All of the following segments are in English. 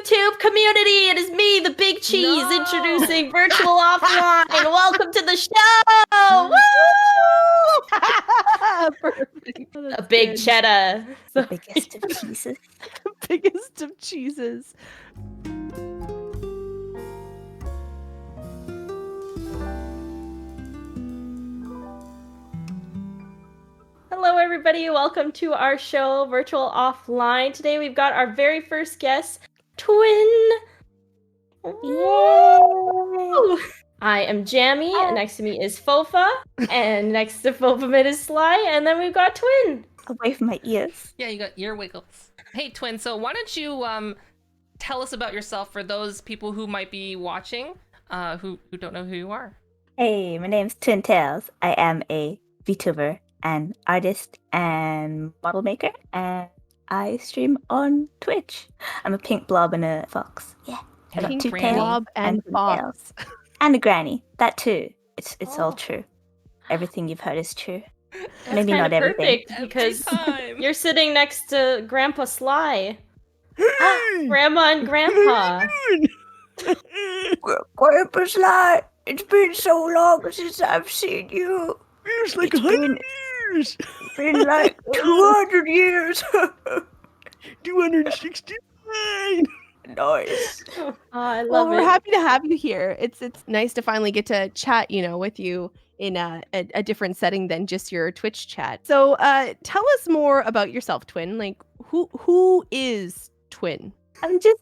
YouTube community. It is me, the Big Cheese, introducing Virtual Offline. Welcome to the show. Woo! Perfect. A big cheddar. The biggest of cheeses. Biggest of cheeses. Hello, everybody. Welcome to our show, Virtual Offline. Today we've got our very first guest, Twin. Woo! I am Jammy. Next to me is Fofa, and next to Fofa is Sly, and then we've got Twin. Away from my ears. Yeah, you got ear wiggles. Hey, Twin, so why don't you tell us about yourself for those people who might be watching, who don't know who you are? Hey, my name's Twin Tails. I am a VTuber, an artist and model maker, and I stream on Twitch. I'm a pink blob and a fox. Yeah. I got Pink two granny. tails Blob and two fox. tails. And a granny. That too. It's all true. Everything you've heard is true. That's Maybe not kinda everything. perfect because Every time. you're sitting next to Grandpa Sly. Grandma and Grandpa. Grandpa Sly, it's been so long since I've seen you. It's like It's 100 years. Been like 200 years. 269. Nice. Oh, I Well, love we're it. happy to have you here. It's nice to finally get to chat, with you in a different setting than just your Twitch chat. So, tell us more about yourself, Twin. Like, who is Twin? I'm just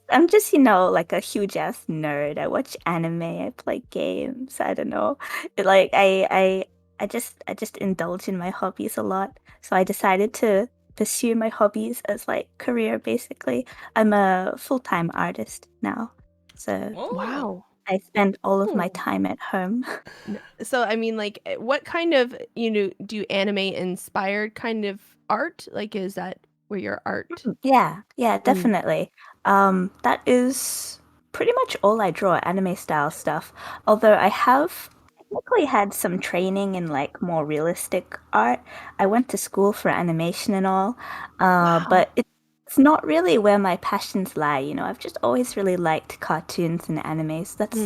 like a huge ass nerd. I watch anime, I play games, I don't know. Like I just indulge in my hobbies a lot. So I decided to pursue my hobbies as like career basically. I'm a full-time artist now. So Whoa. Wow. I spend all of my Ooh. time at home. So, I mean, like, what kind of, do anime inspired kind of art? Like, is that where your art? Yeah, definitely. That is pretty much all I draw, anime style stuff. Although I have technically had some training in like more realistic art. I went to school for animation and all, Wow. but it's not really where my passions lie. I've just always really liked cartoons and animes. That's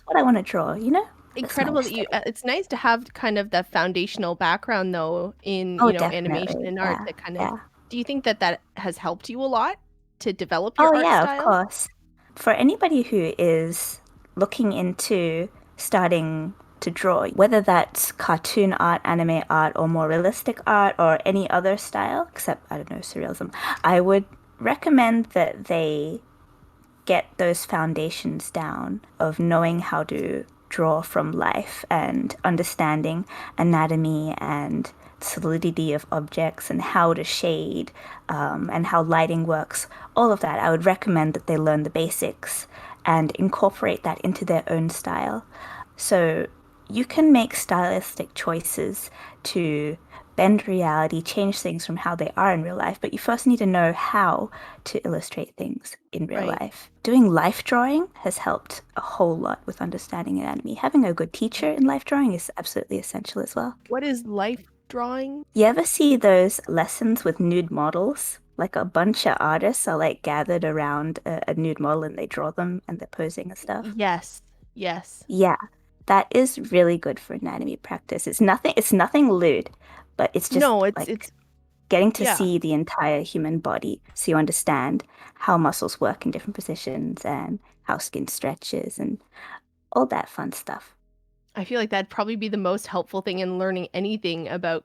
what I want to draw. That's Incredible my that you. aesthetic. It's nice to have kind of the foundational background, though, in Oh, animation definitely. and art. Yeah, That kind of. yeah. Do you think that has helped you a lot to develop your Oh, art yeah, style? of course. For anybody who is looking into starting to draw, whether that's cartoon art, anime art, or more realistic art, or any other style, except, I don't know, surrealism, I would recommend that they get those foundations down of knowing how to draw from life and understanding anatomy and solidity of objects and how to shade and how lighting works. All of that, I would recommend that they learn the basics and incorporate that into their own style. So you can make stylistic choices to bend reality, change things from how they are in real life, but you first need to know how to illustrate things in real Right. life. Doing life drawing has helped a whole lot with understanding anatomy. Having a good teacher in life drawing is absolutely essential as well. What is life drawing? You ever see those lessons with nude models? Like a bunch of artists are like gathered around a nude model and they draw them and they're posing and stuff. Yes. Yeah, that is really good for anatomy practice. It's nothing lewd, but it's just No, like it's getting to yeah. see the entire human body so you understand how muscles work in different positions and how skin stretches and all that fun stuff. I feel like that'd probably be the most helpful thing in learning anything about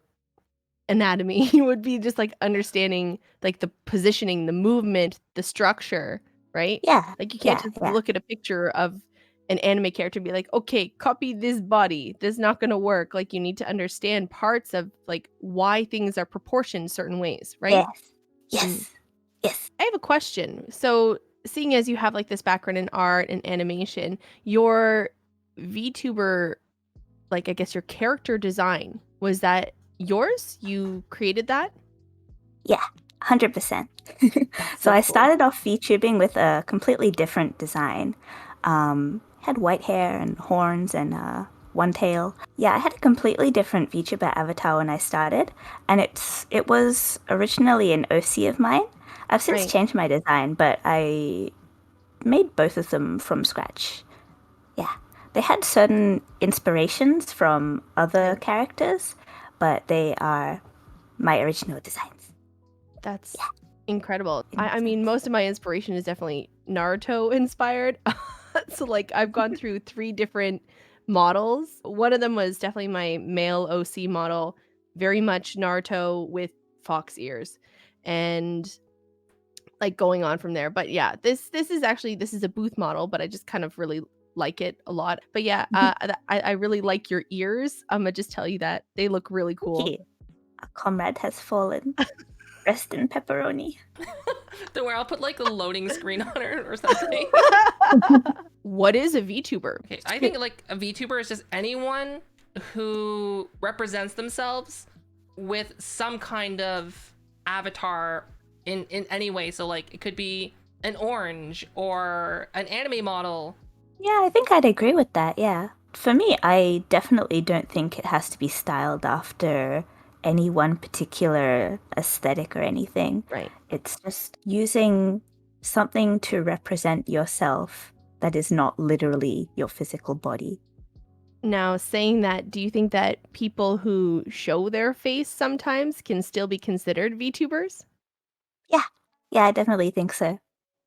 anatomy. Would be just like understanding like the positioning, the movement, the structure, right? Yeah, Like you can't yeah, just yeah. look at a picture of an anime character and be like, okay, copy this body. This is not gonna work. Like you need to understand parts of like why things are proportioned certain ways, right? Yes. I have a question. So seeing as you have like this background in art and animation, your VTuber, like I guess your character design, was that yours? You created that? Yeah, 100%. That's So I cool. started off VTubing with a completely different design. Had white hair and horns and one tail. Yeah, I had a completely different VTuber avatar when I started, and it was originally an OC of mine. I've since Right. changed my design, but I made both of them from scratch. Yeah. They had certain inspirations from other characters, but they are my original designs. That's incredible. I mean, most of my inspiration is definitely Naruto inspired. So like I've gone through 3 different models. One of them was definitely my male OC model, very much Naruto with fox ears, and like going on from there. But yeah, this is a booth model, but I just kind of really like it a lot. But yeah, I really like your ears. I'm gonna just tell you that they look really cool. Thank you. A comrade has fallen. Rest in pepperoni. Don't worry, I'll put like a loading screen on her or something. What is a VTuber? Okay, I think like a VTuber is just anyone who represents themselves with some kind of avatar in any way. So like it could be an orange or an anime model. Yeah, I think I'd agree with that, yeah. For me, I definitely don't think it has to be styled after any one particular aesthetic or anything. Right. It's just using something to represent yourself that is not literally your physical body. Now, saying that, do you think that people who show their face sometimes can still be considered VTubers? Yeah, I definitely think so.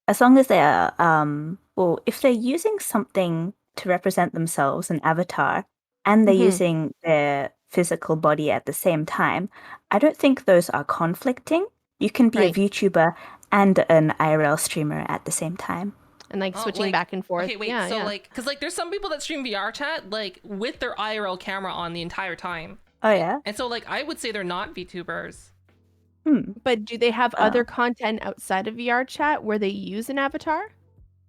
As long as they're, well, if they're using something to represent themselves, an avatar, and they're Mhm. using their physical body at the same time, I don't think those are conflicting. You can be Right. a VTuber and an IRL streamer at the same time. And like Oh, switching like- back and forth. Okay, wait. Yeah, So yeah. like, cause like there's some people that stream VR chat like with their IRL camera on the entire time, Oh, yeah? and so like I would say they're not VTubers. But do they have other content outside of VR chat where they use an avatar?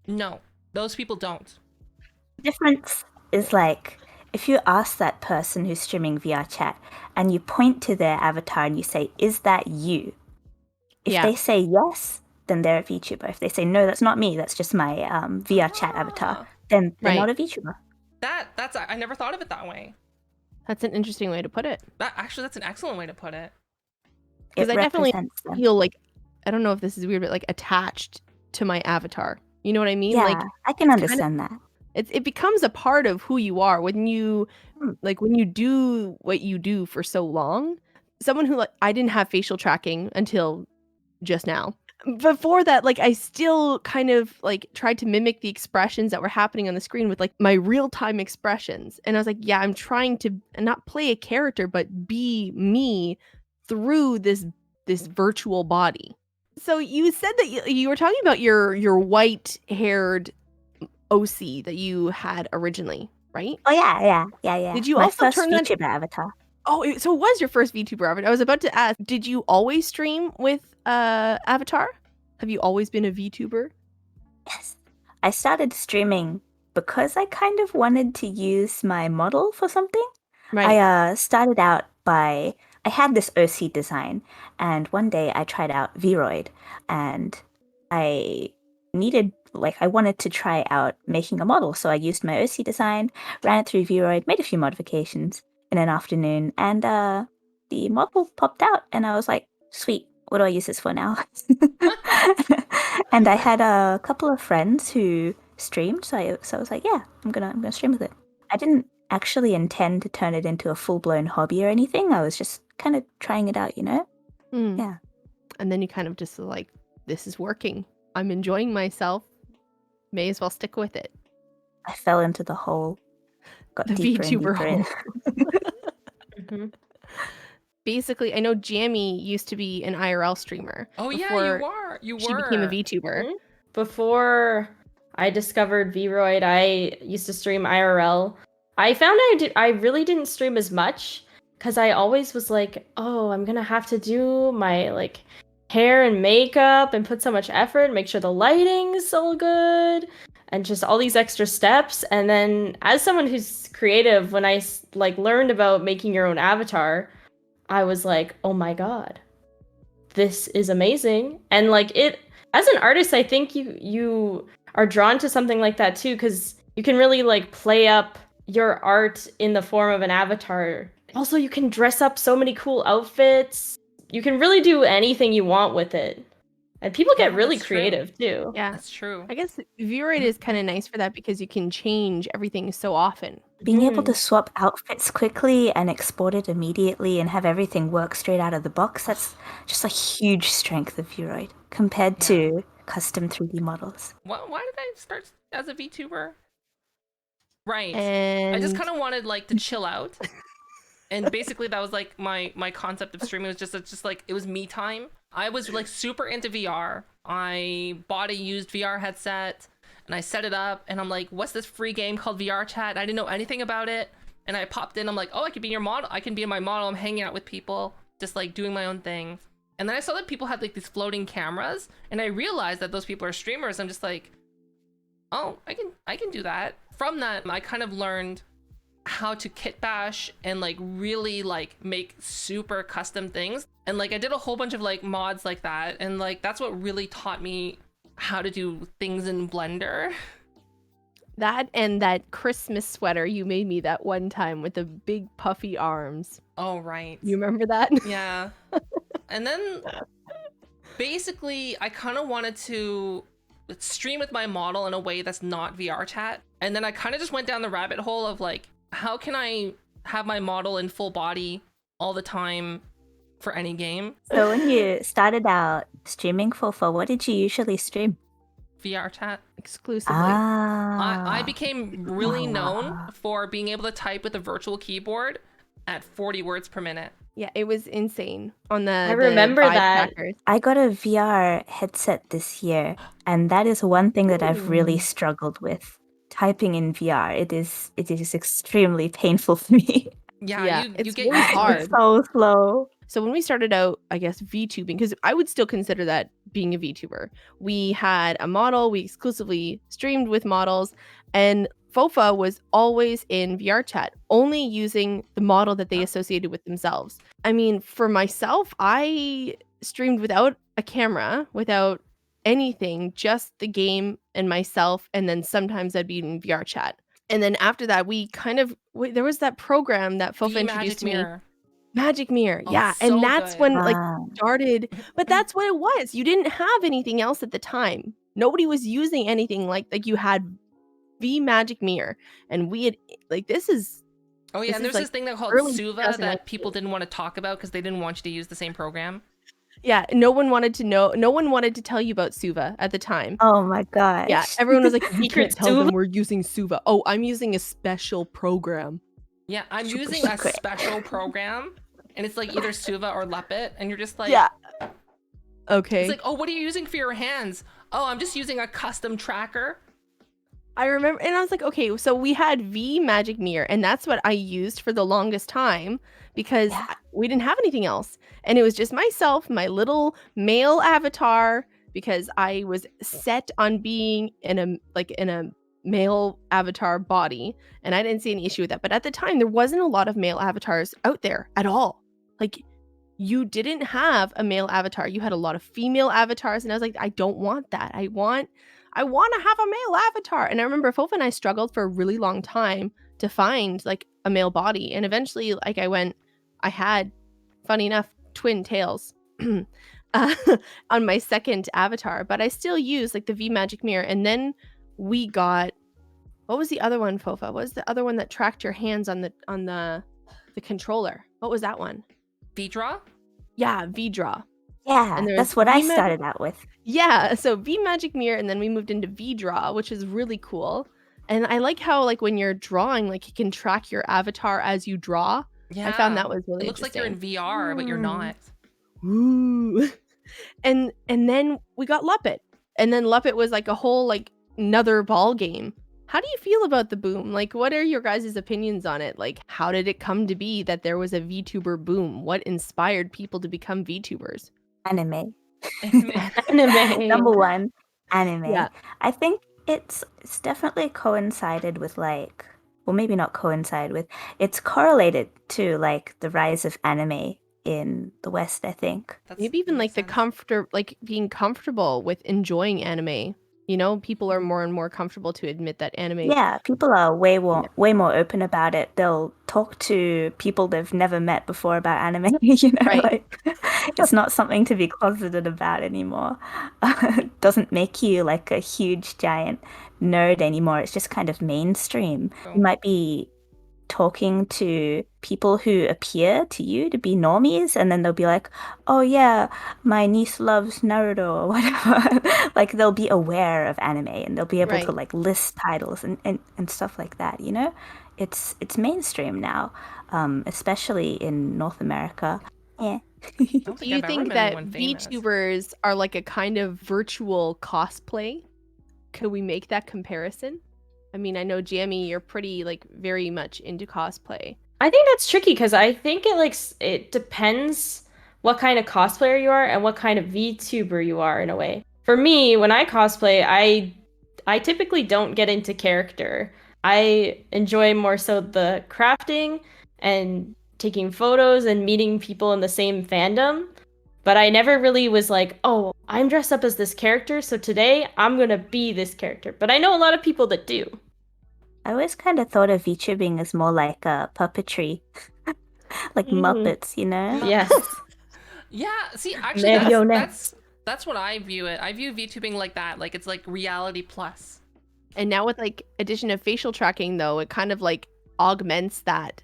No, those people don't. The difference is like, if you ask that person who's streaming VR chat and you point to their avatar and you say, "Is that you?" If Yeah. they say yes, then they're a VTuber. If they say no, that's not me, that's just my VR chat avatar, then they're not a VTuber. That's I never thought of it that way. That's an interesting way to put it. That's an excellent way to put it. Because It I definitely represents them. feel like, I don't know if this is weird, but like attached to my avatar. You know what I mean? Yeah, Like I can understand that. it becomes a part of who you are when you when you do what you do for so long. Someone who, like, I didn't have facial tracking until just now. Before that, like, I still kind of like tried to mimic the expressions that were happening on the screen with like my real-time expressions. And I was like, yeah, I'm trying to not play a character, but be me through this virtual body. So you said that you were talking about your white-haired OC that you had originally, right? Oh, yeah. Did you My also first turn that- VTuber avatar. Oh, so it was your first VTuber avatar. I was about to ask, did you always stream with avatar? Have you always been a VTuber? Yes. I started streaming because I kind of wanted to use my model for something. Right. I started out by, I had this OC design, and one day I tried out Vroid, and I wanted to try out making a model, so I used my OC design, ran it through Vroid, made a few modifications in an afternoon, and the model popped out, and I was like, sweet, what do I use this for now? And I had a couple of friends who streamed, so I was like, yeah, I'm gonna stream with it. I didn't actually intend to turn it into a full-blown hobby or anything. I was just kind of trying it out, you know? Mm. Yeah. And then you kind of just like, this is working. I'm enjoying myself. May as well stick with it. I fell into the hole. Got The deeper and VTuber deeper in. Mhm. Basically, I know Jamie used to be an IRL streamer. Oh yeah, before you were. she became a VTuber. Mhm. Before I discovered Vroid, I used to stream IRL. I found I really didn't stream as much because I always was like, oh, I'm gonna have to do my like hair and makeup and put so much effort, make sure the lighting's all good, and just all these extra steps. And then as someone who's creative, when I like learned about making your own avatar, I was like, oh my god, this is amazing. And like it, as an artist, I think you are drawn to something like that too, because you can really like play up your art in the form of an avatar. Also, you can dress up so many cool outfits. You can really do anything you want with it. And people get Yeah, really that's true. creative too. Yeah. That's true. I guess Vtuber is kind of nice for that because you can change everything so often. Being able to Mhm. swap outfits quickly and export it immediately and have everything work straight out of the box, that's just a huge strength of Vtuber compared Yeah. to custom 3D models. Why did I start as a VTuber? Right. And I just kind of wanted like to chill out. And basically that was like my concept of streaming was just like it was me time. I was like super into VR. I bought a used VR headset and I set it up and I'm like, what's this free game called VR Chat? I didn't know anything about it. And I popped in, I'm like, oh, I could be in your model. I can be in my model. I'm hanging out with people, just like doing my own thing. And then I saw that people had like these floating cameras and I realized that those people are streamers. I'm just like, oh, I can do that. From that, I kind of learned how to kit bash and like really like make super custom things. And like I did a whole bunch of like mods like that. And like that's what really taught me how to do things in Blender. that and that Christmas sweater you made me that one time with the big puffy arms. Oh, right. You remember that? Yeah. And then basically I kind of wanted to stream with my model in a way that's not VR chat. And then I kind of just went down the rabbit hole of like, how can I have my model in full body all the time for any game? So when you started out streaming Fofa, what did you usually stream? VR chat. Exclusively. I became really known Ah. for being able to type with a virtual keyboard at 40 words per minute. Yeah, it was insane on the I remember the vibe that. trackers. I got a VR headset this year, and that is one thing that I've really Ooh. struggled with. Typing in VR, it is extremely painful for me. Yeah, you it's get really used to it. hard. It's so slow. So when we started out, I guess Vtubing, because I would still consider that being a Vtuber. We had a model, we exclusively streamed with models, and Fofa was always in VR chat, only using the model that they associated with themselves. I mean, for myself, I streamed without a camera, without anything, just the game and myself, and then sometimes I'd be in VR chat. And then after that, there was that program that Fofa introduced to me. Mirror. Magic Mirror, Oh, yeah. so And that's good. when like Wow. started, but that's what it was. You didn't have anything else at the time. Nobody was using anything like you had V Magic Mirror, and we had like this is Oh yeah, This and is, there's like, this thing that called early Suva 2019. that people didn't want to talk about because they didn't want you to use the same program. yeah. No one wanted to know. No one wanted to tell you about Suva at the time. Oh my gosh. Yeah, everyone was like, "You Secret can't tell Suva? them we're using Suva." Oh, I'm using a special program. Yeah, I'm Super using a secret. special program, and it's like either Suva or Leopit, and you're just like, Yeah. Okay. It's like, oh, what are you using for your hands? Oh, I'm just using a custom tracker. I remember, and I was like, okay, so we had V Magic Mirror, and that's what I used for the longest time because Yeah. we didn't have anything else. And it was just myself, my little male avatar, because I was set on being in a male avatar body, and I didn't see any issue with that. But at the time, there wasn't a lot of male avatars out there at all. Like, you didn't have a male avatar. You had a lot of female avatars, and I was like, I don't want that. I want to have a male avatar. And I remember Fofa and I struggled for a really long time to find like a male body. And eventually, like I had, funny enough, twin tails on my second avatar, but I still use like the V Magic Mirror. And then we got, what was the other one, Fofa? What was the other one that tracked your hands on the controller? What was that one? Vdraw? Yeah, V-Draw. Yeah, And there that's was what I V-Mag- started out with. Yeah, so V Magic Mirror, and then we moved into V-Draw, which is really cool. And I like how like when you're drawing, like you can track your avatar as you draw. Yeah. I found that was really It looks like you're in interesting. VR, but you're not. Ooh. And then we got Leopit. And then Leopit was like a whole like another ball game. How do you feel about the boom? Like, what are your guys' opinions on it? Like, how did it come to be that there was a VTuber boom? What inspired people to become VTubers? Anime. Anime. Number one, anime. Yeah. I think it's definitely coincided with like, well, maybe not coincide with, it's correlated to like the rise of anime in the West, I think. That's- Maybe even like makes the sense. being comfortable with enjoying anime. You know, people are more and more comfortable to admit that anime. Yeah, people are way more open about it. They'll talk to people they've never met before about anime, Right. like it's not something to be closeted about anymore. It doesn't make you like a huge giant nerd anymore. It's just kind of mainstream. You might be talking to people who appear to you to be normies, and then they'll be like, oh yeah, my niece loves Naruto or whatever. Like they'll be aware of anime and they'll be able to Right. like list titles and stuff like that, you know? It's mainstream now, especially in North America. Yeah. I don't Do think you I've ever think met that anyone famous. VTubers are like a kind of virtual cosplay? Could we make that comparison? I mean, I know Jamie, you're pretty like very much into cosplay. I think that's tricky because I think it depends what kind of cosplayer you are and what kind of VTuber you are in a way. For me, when I cosplay, I typically don't get into character. I enjoy more so the crafting and taking photos and meeting people in the same fandom. But I never really was like, oh, I'm dressed up as this character, so today I'm gonna be this character. But I know a lot of people that do. I always kind of thought of VTubing as more like puppetry, like Muppets, you know? Yes. Yeah, see, actually, Marionettes. that's what I view it. I view VTubing like that, like it's like reality plus. And now with like addition of facial tracking though, it kind of like augments that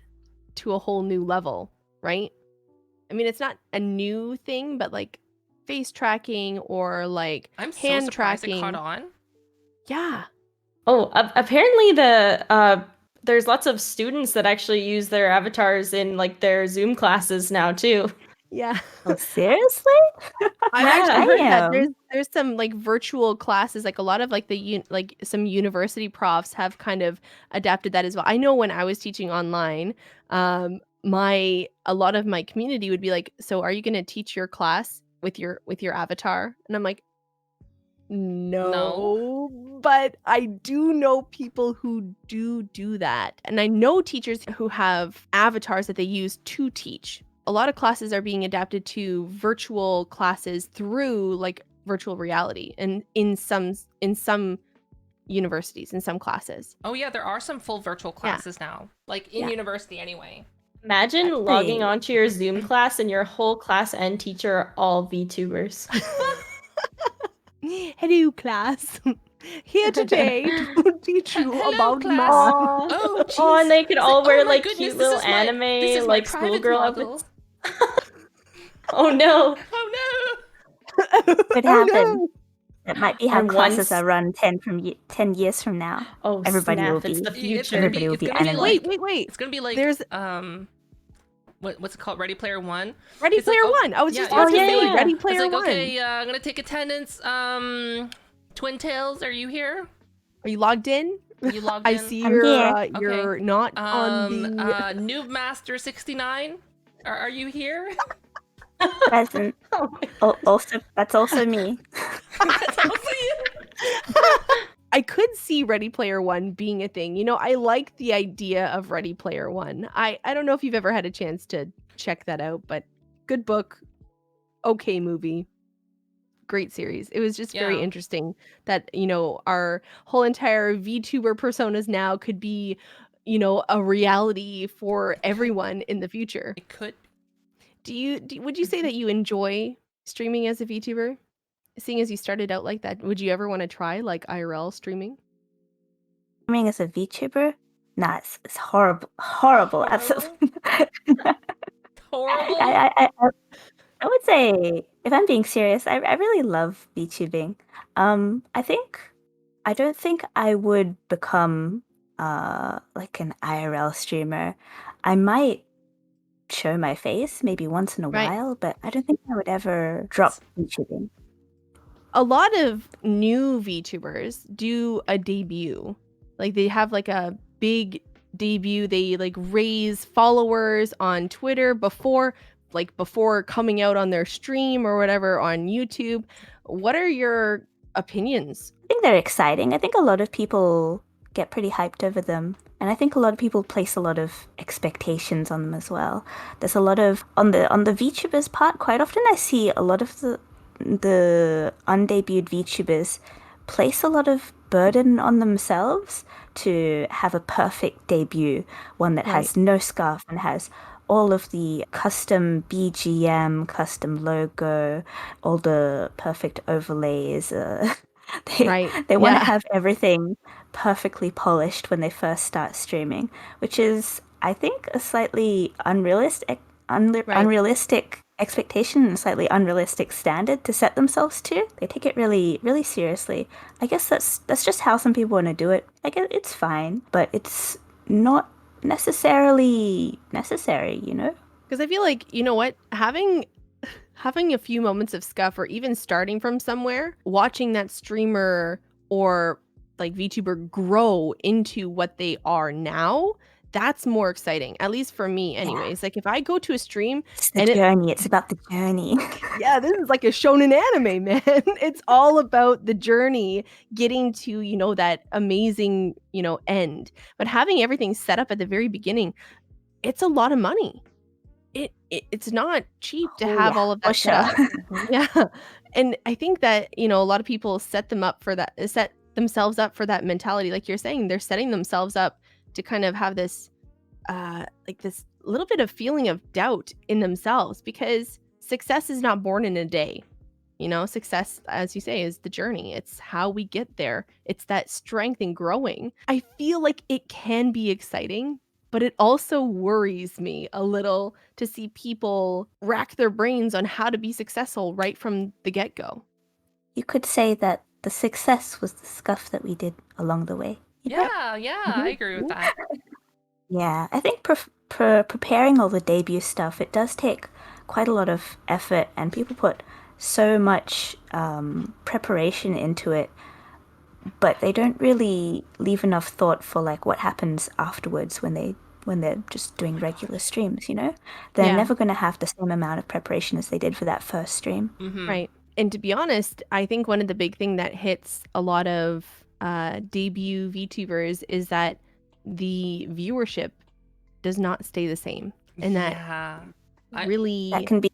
to a whole new level, right? I mean, it's not a new thing, but like face tracking or like I'm so hand surprised tracking. it caught on. Yeah. Oh, apparently there's lots of students that actually use their avatars in like their Zoom classes now too. Yeah. Oh, seriously? I've Yeah. actually heard that Damn. there's some like virtual classes, like a lot of like like some university profs have kind of adapted that as well. I know when I was teaching online, a lot of my community would be like, "So are you going to teach your class with your avatar?" And I'm like, "No, but I do know people who do that. And I know teachers who have avatars that they use to teach. A lot of classes are being adapted to virtual classes through like virtual reality and in some universities, in some classes. Oh yeah, there are some full virtual classes now, like in Yeah. university anyway. Imagine Actually- logging onto your Zoom class and your whole class and teacher are all VTubers. Hello, class. Here today to teach you Hello, about class. math. Oh, jeez. Oh, and they could It's all like, wear oh my like goodness, cute this little is my- anime, this is my like private schoolgirl model. outfits. Oh no! Oh Could Oh, happen. no. It might be how And classes once- are run 10 years from now. Oh Everybody snap! will It's be- the It's future. gonna Everybody will it's be gonna be anime. like Wait. it's gonna be like There's what's it called? Ready Player One. Ready It's like, Player oh, One. I was yeah, just yeah, about to yeah, say yeah. Ready It's Player like, One. okay, I'm gonna take attendance. Twin Tails, are you here? Are you logged in? Are you logged I in? see I'm you're here. you're not on the Noob Master 69. Are you here? Present. Oh my- Also, that's also me. That's also you. I could see Ready Player One being a thing. You know, I like the idea of Ready Player One. I don't know if you've ever had a chance to check that out, but good book, okay movie, great series. It was just very Yeah. interesting that, you know, our whole entire VTuber personas now could be, you know, a reality for everyone in the future. It could. Would you say that you enjoy streaming as a VTuber? Seeing as you started out like that, would you ever want to try like IRL streaming? Streaming as a VTuber? Nah, it's horrible. Horrible. Absolutely. Horrible. I would say, if I'm being serious, I really love VTubing. I don't think I would become like an IRL streamer. I might show my face maybe once in a Right. while, but I don't think I would ever drop VTubing. A lot of new VTubers do a debut. Like they have like a big debut. They like raise followers on Twitter before coming out on their stream or whatever on YouTube. What are your opinions? I think they're exciting. I think a lot of people get pretty hyped over them. And I think a lot of people place a lot of expectations on them as well. There's a lot of on the VTubers part, quite often I see a lot of the undebuted VTubers place a lot of burden on themselves to have a perfect debut, one that has no scarf and has all of the custom BGM, custom logo, all the perfect overlays. They want to have everything perfectly polished when they first start streaming, which is, I think, a slightly unrealistic expectation and a slightly unrealistic standard to set themselves to. They take it really, really seriously. I guess that's just how some people want to do it. I guess it's fine, but it's not necessarily necessary, you know? Because I feel like, you know what, having a few moments of scuff, or even starting from somewhere, watching that streamer or like VTuber grow into what they are now, that's more exciting, at least for me anyways. Like if I go to a stream It's the journey. It's about the journey. yeah, this is like a shonen anime, man. It's all about the journey getting to, you know, that amazing, you know, end. But having everything set up at the very beginning, it's a lot of money. It's not cheap to have all of that set up. Yeah. And I think that, you know, a lot of people set themselves up for that mentality. Like you're saying, they're setting themselves up to kind of have this like this little bit of feeling of doubt in themselves, because success is not born in a day. You know, success, as you say, is the journey. It's how we get there. It's that strength in growing. I feel like it can be exciting, but it also worries me a little to see people rack their brains on how to be successful right from the get-go. You could say that the success was the scuff that we did along the way. Yeah, I agree with that. Yeah, I think preparing all the debut stuff, it does take quite a lot of effort, and people put so much preparation into it, but they don't really leave enough thought for like what happens afterwards when they're just doing regular streams, you know? They're never going to have the same amount of preparation as they did for that first stream. Right. And to be honest, I think one of the big thing that hits a lot of debut VTubers is that the viewership does not stay the same. And that really... That can be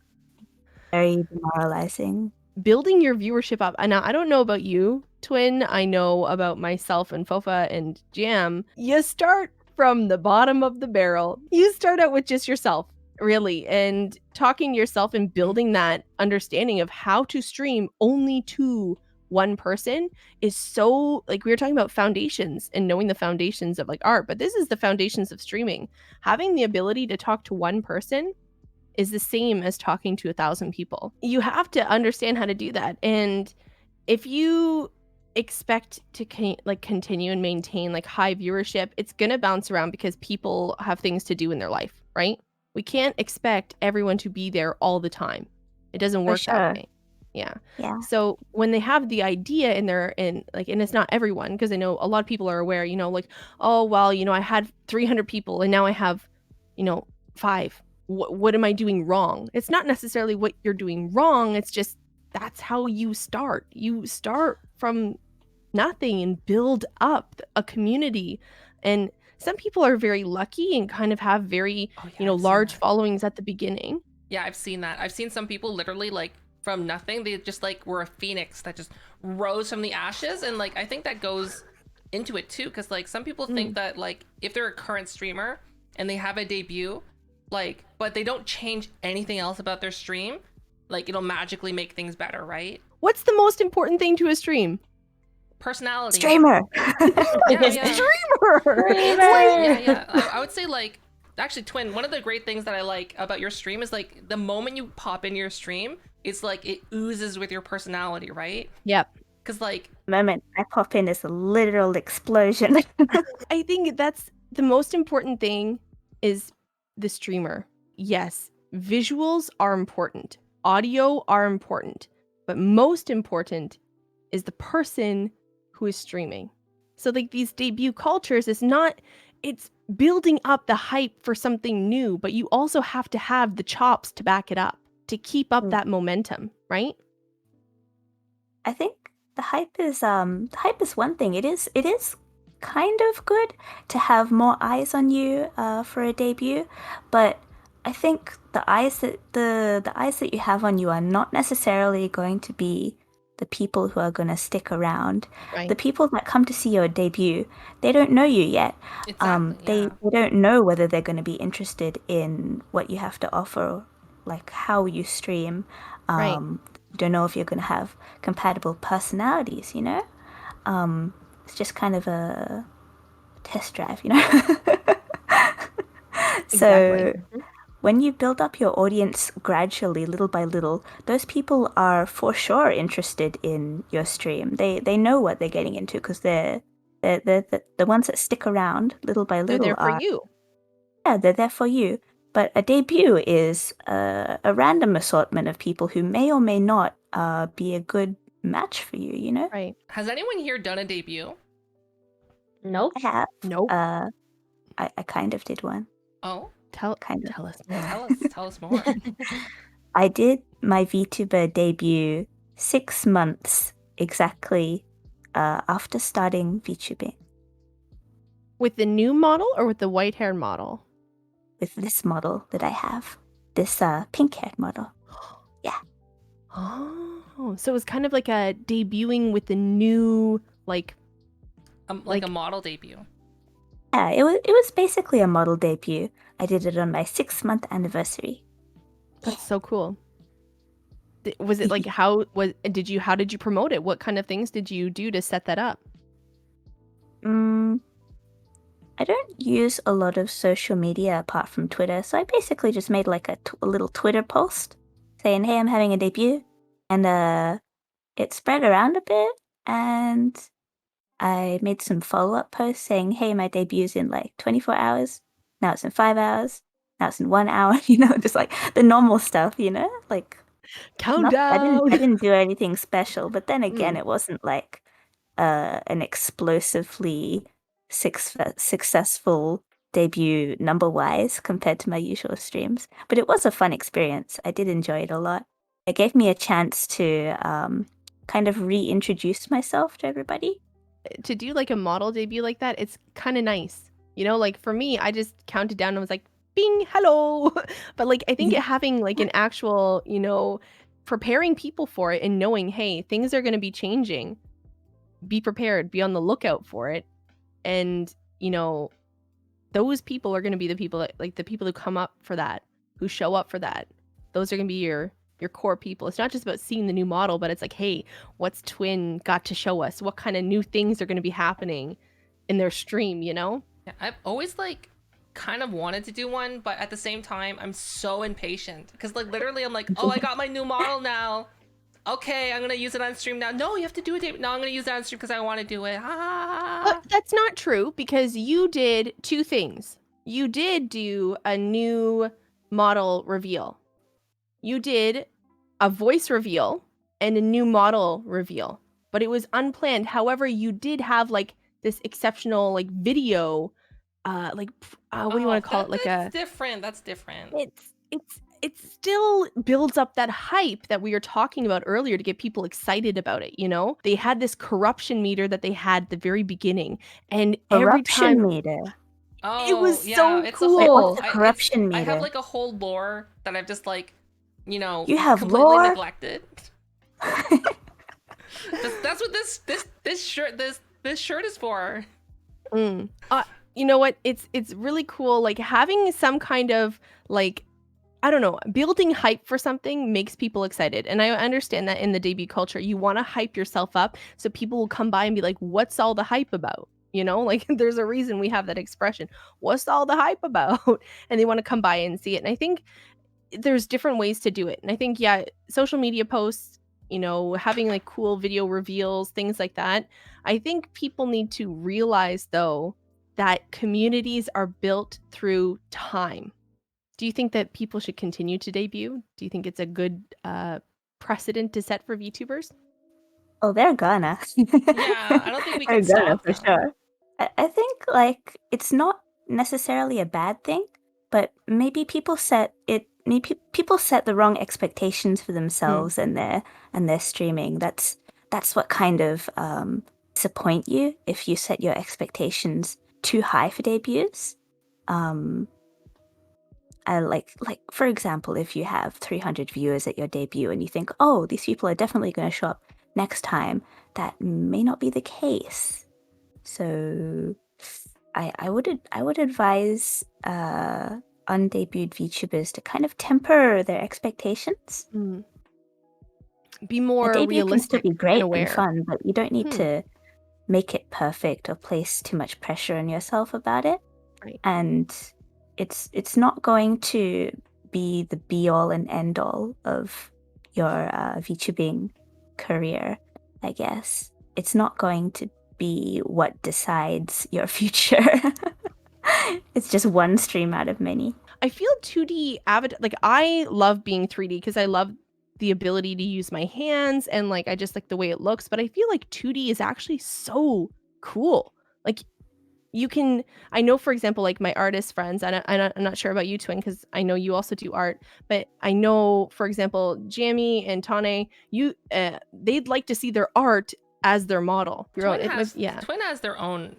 very demoralizing. Building your viewership up. And now, I don't know about you, Twin. I know about myself and Fofa and Jam. You start from the bottom of the barrel. You start out with just yourself, really, and talking to yourself and building that understanding of how to stream only to one person is so, like, we were talking about foundations and knowing the foundations of like art, but this is the foundations of streaming. Having the ability to talk to one person is the same as talking to 1,000 people. You have to understand how to do that. And if you expect to continue and maintain like high viewership, it's gonna bounce around because people have things to do in their life, right? We can't expect everyone to be there all the time. It doesn't work that way. Yeah. So when they have the idea and it's not everyone, because I know a lot of people are aware, you know, like, oh well, you know, I had 300 people and now I have, you know, 5. What am I doing wrong? It's not necessarily what you're doing wrong. It's just that's how you start. You start from nothing and build up a community. And some people are very lucky and kind of have very, you know, large followings at the beginning. Yeah, I've seen that. I've seen some people literally like from nothing. They just like were a phoenix that just rose from the ashes. And like, I think that goes into it too. Cause like some people think that like if they're a current streamer and they have a debut, like, but they don't change anything else about their stream, like it'll magically make things better, right? What's the most important thing to a stream? Personality. Streamer. Streamer. I would say like, actually, Twin, one of the great things that I like about your stream is like the moment you pop in your stream, it's like it oozes with your personality, right? Yep. Because like the moment I pop in is a literal explosion. I think that's the most important thing is the streamer. Yes, visuals are important. Audio are important. But most important is the person who is streaming. So like these debut cultures it's building up the hype for something new, but you also have to have the chops to back it up, to keep up that momentum, right? I think the hype is one thing. It is kind of good to have more eyes on you for a debut, but I think the eyes that you have on you are not necessarily going to be the people who are going to stick around. Right. The people that come to see your debut, they don't know you yet. Exactly. They don't know whether they're going to be interested in what you have to offer, like how you stream. Right. Don't know if you're going to have compatible personalities, you know? It's just kind of a test drive, you know? So Exactly. when you build up your audience gradually, little by little, those people are for sure interested in your stream. They know what they're getting into because the ones that stick around little by They're little there for are, you. yeah, they're there for you. But a debut is a random assortment of people who may or may not be a good match for you, you know? Right. Has anyone here done a debut? Nope. I have. Nope. I kind of did one. Oh, Tell Kind of. us more. tell us more. I did my VTuber debut 6 months exactly after starting VTubing With the new model or with the white-haired model? with this model that I have, this pink-haired model. Oh, so it was kind of like a debuting with the new, like Like a model debut. Yeah, it was basically a model debut. I did it on my 6-month anniversary. that's so cool. Was it like how did you promote it? What kind of things did you do to set that up? I don't use a lot of social media apart from Twitter, so I basically just made like a little Twitter post saying, "Hey, I'm having a debut," and it spread around a bit, and I made some follow-up posts saying, "Hey, my debut's in like 24 hours. Now it's in 5 hours. Now it's in 1 hour." You know, just like the normal stuff. You know, like Countdown. I didn't do anything special. But then again, Mm. it wasn't like an explosively successful debut number-wise compared to my usual streams. But it was a fun experience. I did enjoy it a lot. It gave me a chance to kind of reintroduce myself to everybody. To do like a model debut like that, it's kind of nice. You know, like for me, I just counted down and was like, bing, hello. But like, I think having like an actual, you know, preparing people for it and knowing, hey, things are going to be changing. Be prepared, be on the lookout for it. And, you know, those people are going to be the people that, like the people who come up for that, who show up for that. Those are going to be your core people. It's not just about seeing the new model, but it's like, hey, what's Twin got to show us? What kind of new things are going to be happening in their stream, you know? Yeah, I've always like kind of wanted to do one, but at the same time, I'm so impatient because like literally, I'm like, oh, I got my new model now. Okay, I'm gonna use it on stream now. No, you have to do it. No, I'm gonna use it on stream because I want to do it. But that's not true because you did two things. You did do a new model reveal. You did a voice reveal and a new model reveal, but it was unplanned. However, you did have like this exceptional like video, what do you want to call it? Like that's different. That's different. it still builds up that hype that we were talking about earlier to get people excited about it, you know? They had this corruption meter that they had at the very beginning, and every Corruption time meter. Oh, it was yeah, so it's cool. Wait, what's I- a corruption I have meter? like a whole lore that I've just like, you know, You have completely lore? neglected. That's what this shirt is for. You know what? It's really cool. Like having some kind of like, I don't know, building hype for something makes people excited. And I understand that in the debut culture, you want to hype yourself up so people will come by and be like, what's all the hype about? You know, like there's a reason we have that expression. What's all the hype about? And they want to come by and see it. And I think there's different ways to do it. And I think, yeah, social media posts, you know, having like cool video reveals, things like that. I think people need to realize, though, that communities are built through time. Do you think that people should continue to debut? Do you think it's a good precedent to set for VTubers? Oh, they're gonna. Yeah, I don't think we They're can gonna stop for them. sure. I think like it's not necessarily a bad thing, but maybe people set the wrong expectations for themselves and their streaming. That's what kind of disappoint you if you set your expectations too high for debuts. I like for example, if you have 300 viewers at your debut and you think, oh, these people are definitely going to show up, next time, that may not be the case. So I would advise undebuted VTubers to kind of temper their expectations. Be A more debut can still realistic be and great and aware. fun, but you don't need Hmm. to make it perfect or place too much pressure on yourself about it. Right. And it's not going to be the be all and end all of your VTubing career, I guess. It's not going to be what decides your future. It's just one stream out of many. I feel 2D avatar, like I love being 3D because I love the ability to use my hands and like I just like the way it looks, but I feel like 2D is actually so cool. Like you can, I know, for example, like my artist friends, I'm not sure about you, Twin, because I know you also do art, but I know, for example, Jamie and Tane, they'd like to see their art as their model. Twin has their own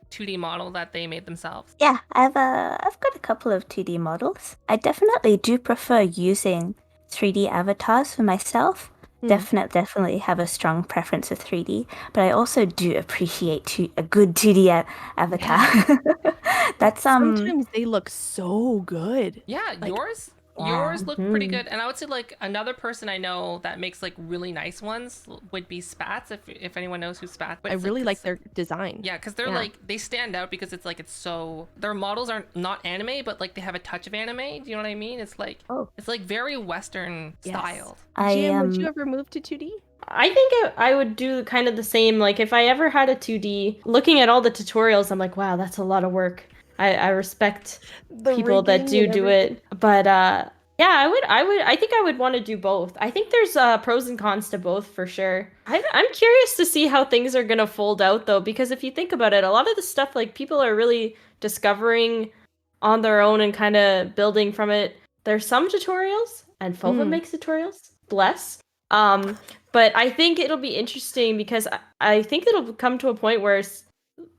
2D model that they made themselves. Yeah, I've got a couple of 2D models. I definitely do prefer using 3D avatars for myself. Definitely have a strong preference of 3D, but I also do appreciate a good 2D avatar. Yeah. That's Sometimes they look so good. Yeah, Like, yours look pretty Mhm. good. And I would say like another person I know that makes like really nice ones would be Spats, if anyone knows who Spats. I really like their design. Yeah, because they're like, they stand out because it's like, it's so, their models aren't not anime, but like they have a touch of anime. Do you know what I mean? It's like, it's like very Western styled. Jim, would you ever move to 2D? I think I would do kind of the same. Like if I ever had a 2D, looking at all the tutorials, I'm like, wow, that's a lot of work. I respect The people that rigging do and it, but yeah, I think I would want to do both. I think there's pros and cons to both for sure. I'm curious to see how things are gonna fold out though, because if you think about it, a lot of the stuff like people are really discovering on their own and kind of building from it. There's some tutorials, and Fova makes tutorials. Bless. But I think it'll be interesting because I think it'll come to a point where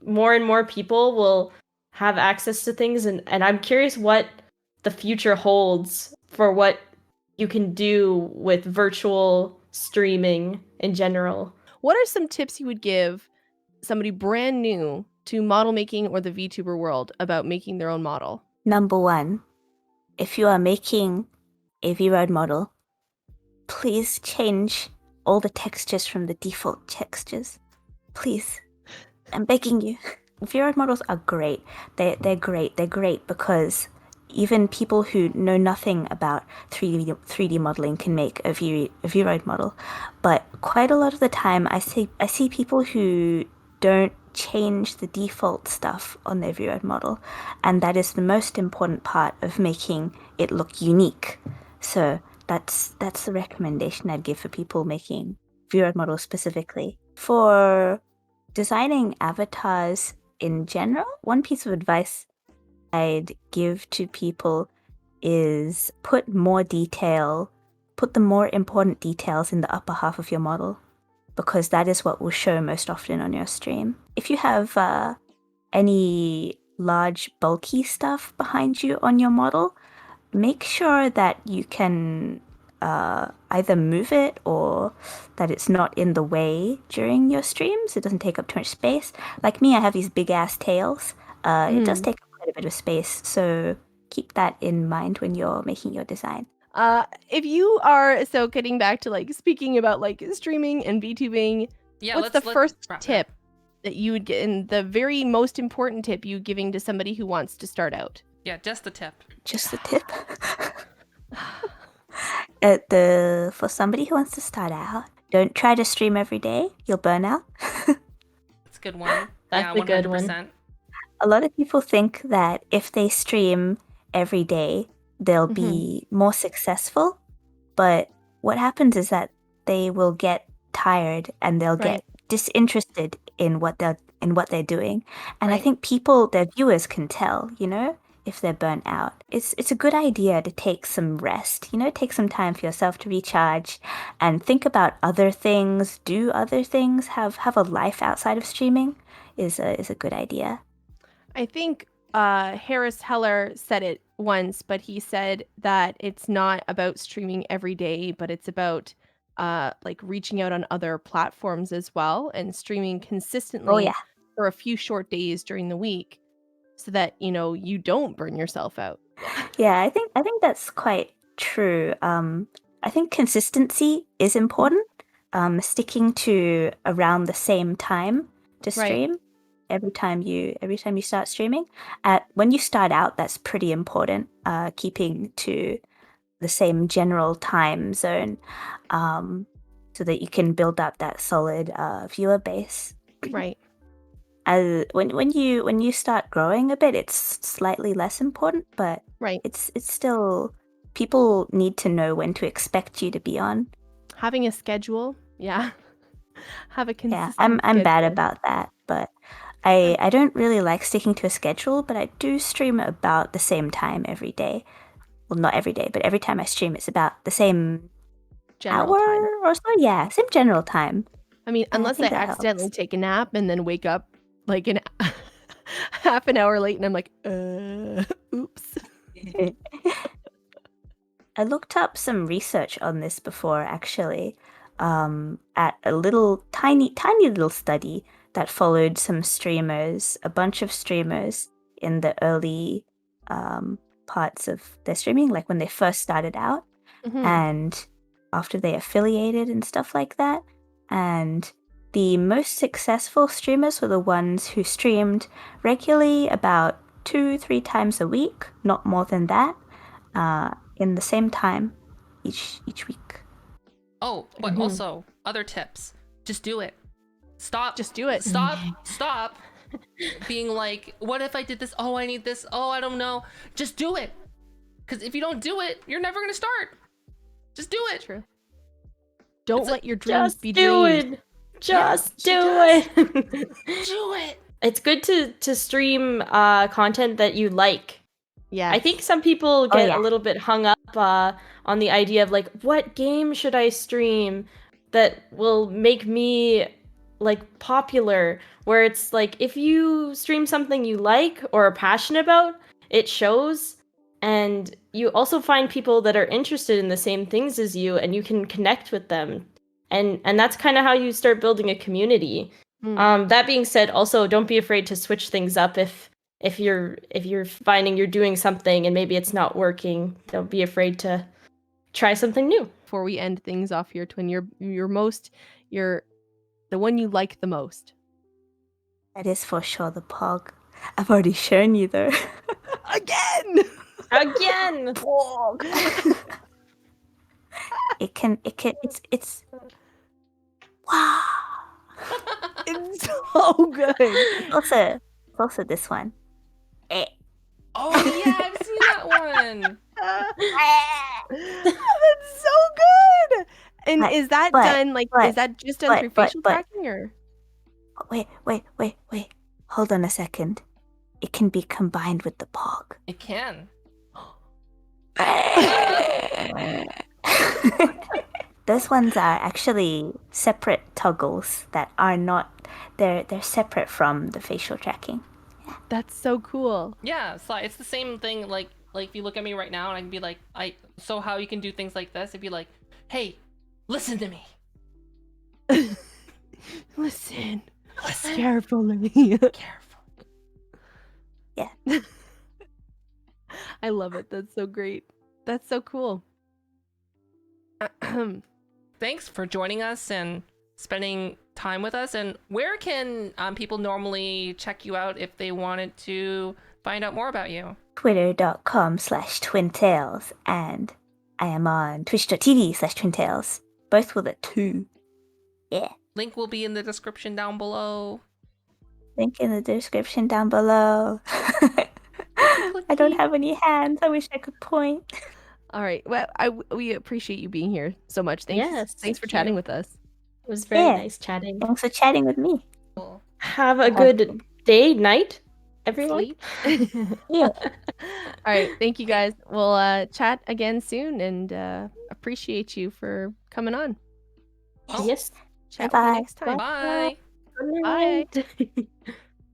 more and more people will have access to things, and I'm curious what the future holds for what you can do with virtual streaming in general. What are some tips you would give somebody brand new to model making or the VTuber world about making their own model? Number one, if you are making a V-Rode model, please change all the textures from the default textures. Please. I'm begging you. V-Rode models are great. They're great. They're great because even people who know nothing about 3D modeling can make a V-Rode model. But quite a lot of the time, I see people who don't change the default stuff on their V-Rode model, and that is the most important part of making it look unique. So that's the recommendation I'd give for people making V-Rode models specifically. For designing avatars in general, one piece of advice I'd give to people is put the more important details in the upper half of your model, because that is what will show most often on your stream. If you have any large bulky stuff behind you on your model, make sure that you can either move it or that it's not in the way during your streams. It doesn't take up too much space. Like me, I have these big ass tails. It does take up quite a bit of space, so keep that in mind when you're making your design. If you are, so getting back to like speaking about like streaming and VTubing, what's the first tip that you would get, and the very most important tip you giving to somebody who wants to start out? Yeah, just the tip. Just the tip. For somebody who wants to start out, don't try to stream every day. You'll burn out. That's a good one. That's a good one. A lot of people think that if they stream every day, they'll be more successful. But what happens is that they will get tired and they'll get disinterested in what they're doing. And I think their viewers can tell, if they're burnt out. It's a good idea to take some rest, take some time for yourself to recharge and think about other things, do other things, have a life outside of streaming is a good idea. I think Harris Heller said it once, but he said that it's not about streaming every day, but it's about like reaching out on other platforms as well and streaming Oh consistently yeah. for a few short days during the week so that, you don't burn yourself out. Yeah, I think that's quite true. I think consistency is important. Sticking to around the same time to Right. stream every time you start streaming. When you start out, that's pretty important. Keeping to the same general time zone, so that you can build up that solid viewer base. Right. When you start growing a bit, it's slightly less important, but Right. it's still, people need to know when to expect you to be on. Having a schedule. Yeah. Have a Yeah, consistent I'm bad schedule. about that, but I don't really like sticking to a schedule, but I do stream about the same time every day. Well, not every day, but every time I stream, it's about the same General hour time. or so. Yeah, same general time. I mean, And I unless I think that accidentally helps. take a nap and then wake up like an half an hour late and I'm like, oops. I looked up some research on this before, actually, at a little tiny little study that followed some streamers, a bunch of streamers in the early parts of their streaming, like when they first started out, Mhm. and after they affiliated and stuff like that. And the most successful streamers were the ones who streamed regularly about 2-3 times a week, not more than that, in the same time each week. Oh, but Mhm. also other tips. Just do it. Stop. Just do it. Stop being like, what if I did this? Oh, I need this. Oh, I don't know. Just do it. Because if you don't do it, you're never going to start. Just do it. True. Don't It's let your dreams Just be do dreams. it. Just she do does. it. Do it. It's good to stream content that you like. Yeah. I think some people Oh, get yeah. a little bit hung up on the idea of like, what game should I stream that will make me like popular? Where it's like, if you stream something you like or are passionate about, it shows, and you also find people that are interested in the same things as you, and you can connect with them, and that's kind of how you start building a community. That being said, also don't be afraid to switch things up if you're finding you're doing something and maybe it's not working. Don't be afraid to try something new. Before we end things off here, Twin, you're the one you like the most. That is for sure the Pog. I've already shown you though. Again. Again. It's wow. It's so good. Also this one. Oh, yeah, I've seen that one. That's so good. And But- is that but- done like but- is that just done through facial tracking or? Wait. Hold on a second. It can be combined with the Pog. It can. Those ones are actually separate toggles that are not, they're separate from the facial tracking. That's so cool. Yeah, it's the same thing. Like if you look at me right now and I can be like, so how you can do things like this? It'd be like, hey, listen to me. Listen Listen carefully. careful. Yeah. I love it. That's so great. That's so cool. Thanks for joining us and spending time with us. And where can people normally check you out if they wanted to find out more about you? Twitter.com/twintails, and I am on twitch.tv/twintails, both with a 2. Yeah. Link will be in the description down below. Link in the description down below. I don't have any hands. I wish I could point. All right. Well, we appreciate you being here so much. Thanks. Yes, Thanks for thank chatting you. with us. It was very Yeah. nice chatting. Thanks for chatting with me. Cool. Have a good day, night, everyone. Sleep. Yeah. All right. Thank you guys. We'll chat again soon and appreciate you for coming on. Oh. Yes. Chat with Bye-bye. you next time. Bye. Good night.